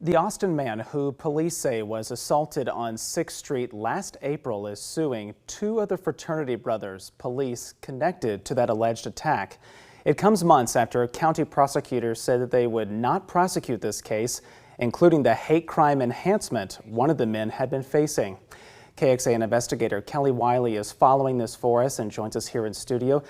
The Austin man who police say was assaulted on 6th Street last April is suing two other fraternity brothers, police connected to that alleged attack. It comes months after county prosecutors said that they would not prosecute this case, including the hate crime enhancement one of the men had been facing. KXAN investigator Kelly Wiley is following this for us and joins us here in studio.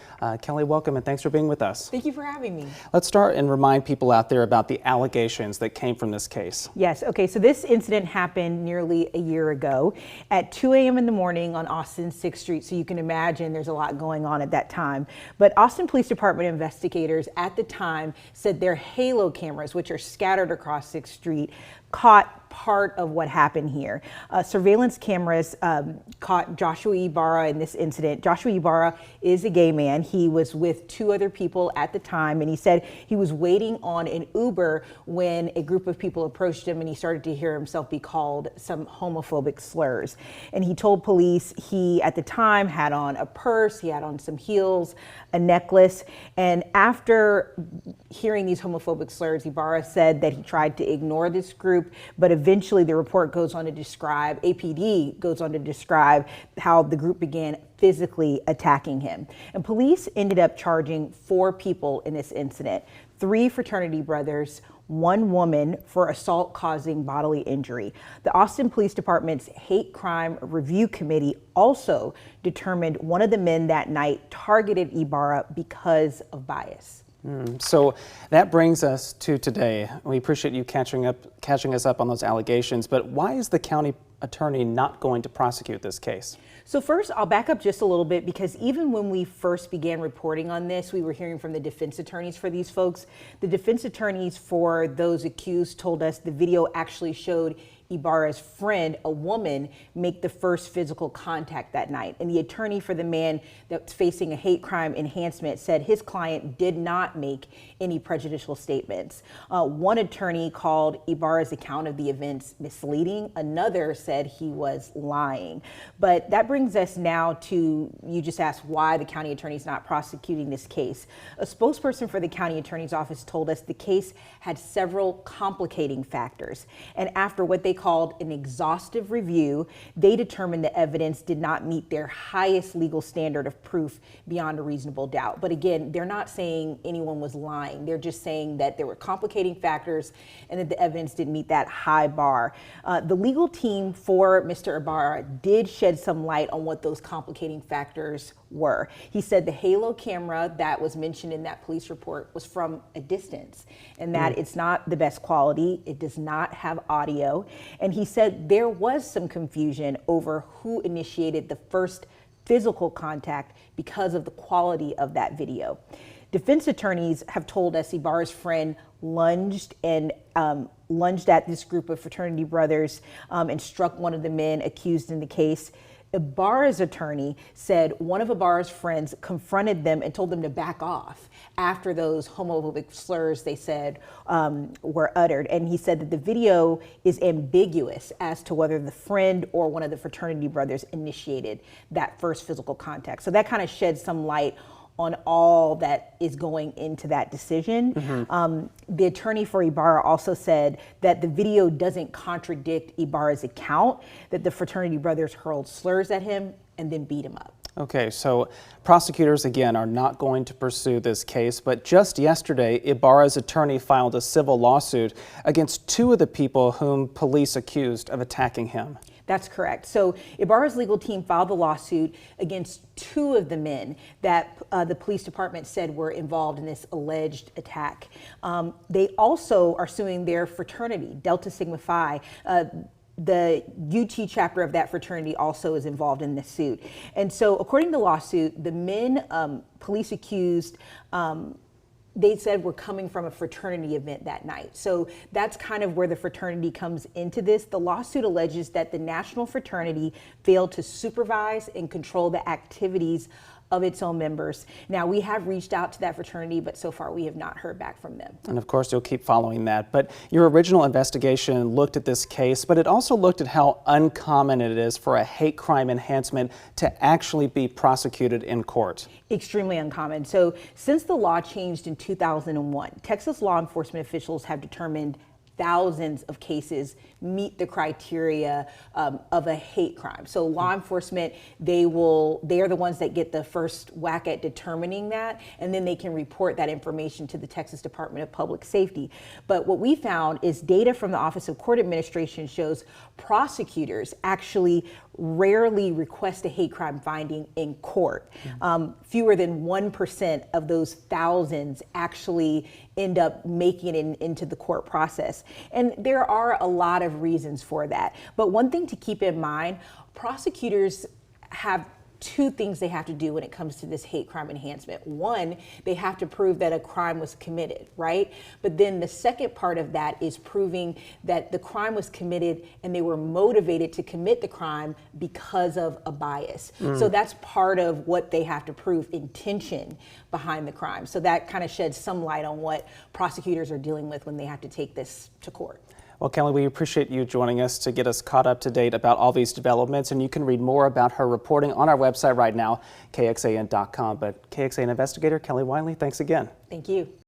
Kelly, welcome and thanks for being with us. Thank you for having me. Let's start and remind people out there about the allegations that came from this case. Yes, okay, so this incident happened nearly a year ago at 2 a.m. in the morning on Austin 6th Street, so you can imagine there's a lot going on at that time. But Austin Police Department investigators at the time said their halo cameras, which are scattered across 6th Street, caught part of what happened here. Surveillance cameras caught Joshua Ibarra in this incident. Joshua Ibarra is a gay man. He was with two other people at the time, and he said he was waiting on an Uber when a group of people approached him and he started to hear himself be called some homophobic slurs. And he told police he, at the time, had on a purse, he had on some heels, a necklace, and after hearing these homophobic slurs, Ibarra said that he tried to ignore this group, but eventually the report goes on to describe, APD goes on to describe how the group began physically attacking him. And police ended up charging 4 people in this incident, 3 fraternity brothers, 1 woman for assault causing bodily injury. The Austin Police Department's Hate Crime Review Committee also determined one of the men that night targeted Ibarra because of bias. So that brings us to today. We appreciate you catching us up on those allegations, but why is the county attorney not going to prosecute this case? So first, I'll back up just a little bit, because even when we first began reporting on this, we were hearing from the defense attorneys for these folks. The defense attorneys for those accused told us the video actually showed Ibarra's friend, a woman, make the first physical contact that night. And the attorney for the man that's facing a hate crime enhancement said his client did not make any prejudicial statements. One attorney called Ibarra's account of the events misleading. Another said he was lying. But that brings us now to, you just asked why the county attorney is not prosecuting this case. A spokesperson for the county attorney's office told us the case had several complicating factors. And after what they called an exhaustive review, they determined the evidence did not meet their highest legal standard of proof beyond a reasonable doubt. But again, they're not saying anyone was lying. They're just saying that there were complicating factors and that the evidence didn't meet that high bar. The legal team for Mr. Ibarra did shed some light on what those complicating factors were. He said the halo camera that was mentioned in that police report was from a distance, and that it's not the best quality. It does not have audio. And he said there was some confusion over who initiated the first physical contact because of the quality of that video. Defense attorneys have told us Ibarra's friend lunged at this group of fraternity brothers and struck one of the men accused in the case. Ibarra's attorney said one of Ibarra's friends confronted them and told them to back off after those homophobic slurs, they said, were uttered. And he said that the video is ambiguous as to whether the friend or one of the fraternity brothers initiated that first physical contact. So that kind of sheds some light on all that is going into that decision. The attorney for Ibarra also said that the video doesn't contradict Ibarra's account, that the fraternity brothers hurled slurs at him and then beat him up. Okay, so prosecutors again are not going to pursue this case, but just yesterday, Ibarra's attorney filed a civil lawsuit against 2 of the people whom police accused of attacking him. That's correct. So Ibarra's legal team filed the lawsuit against 2 of the men that the police department said were involved in this alleged attack. They also are suing their fraternity, Delta Sigma Phi. The UT chapter of that fraternity also is involved in this suit. And so according to the lawsuit, the men police accused they said were coming from a fraternity event that night. So that's kind of where the fraternity comes into this. The lawsuit alleges that the national fraternity failed to supervise and control the activities of its own members. Now, we have reached out to that fraternity, but so far we have not heard back from them. And of course, you'll keep following that. But your original investigation looked at this case, but it also looked at how uncommon it is for a hate crime enhancement to actually be prosecuted in court. Extremely uncommon. So since the law changed in 2001, Texas law enforcement officials have determined thousands of cases meet the criteria of a hate crime. So law enforcement, they are the ones that get the first whack at determining that, and then they can report that information to the Texas Department of Public Safety. But what we found is data from the Office of Court Administration shows prosecutors actually rarely request a hate crime finding in court. Fewer than 1% of those thousands actually end up making it into the court process. And there are a lot of reasons for that. But one thing to keep in mind, prosecutors have two things they have to do when it comes to this hate crime enhancement. One, they have to prove that a crime was committed, right? But then the second part of that is proving that the crime was committed and they were motivated to commit the crime because of a bias. So that's part of what they have to prove, intention behind the crime. So that kind of sheds some light on what prosecutors are dealing with when they have to take this to court. Well, Kelly, we appreciate you joining us to get us caught up to date about all these developments, and you can read more about her reporting on our website right now, kxan.com. But KXAN investigator Kelly Wiley, thanks again. Thank you.